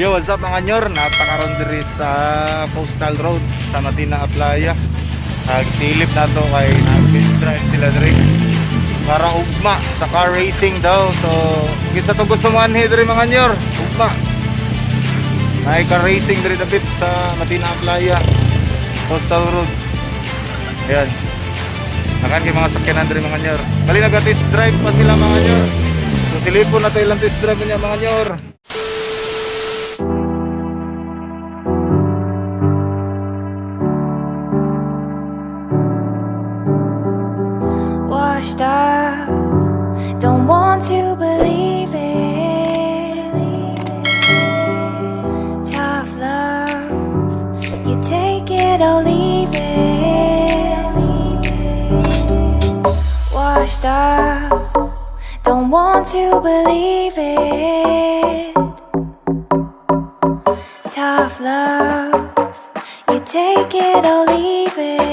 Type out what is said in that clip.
Yo, what's up mga nyor? Napakaroon diri sa Coastal Road sa Matina Playa. Silip na to kay nag-drive sila diri para ugma sa car racing daw. So kita to gusto mo anhi diri mga nyor, ugma may car racing diri dapit sa Matina Playa, Coastal Road. Ayan, nakan kay mga sakyanan diri mga nyor. Bali nag-test drive pa sila mga nyor. So silipon na to ilang test drive niya mga nyor. Washed up, don't want to believe it. Tough love, you take it or leave it. Washed up, don't want to believe it. Tough love, you take it or leave it.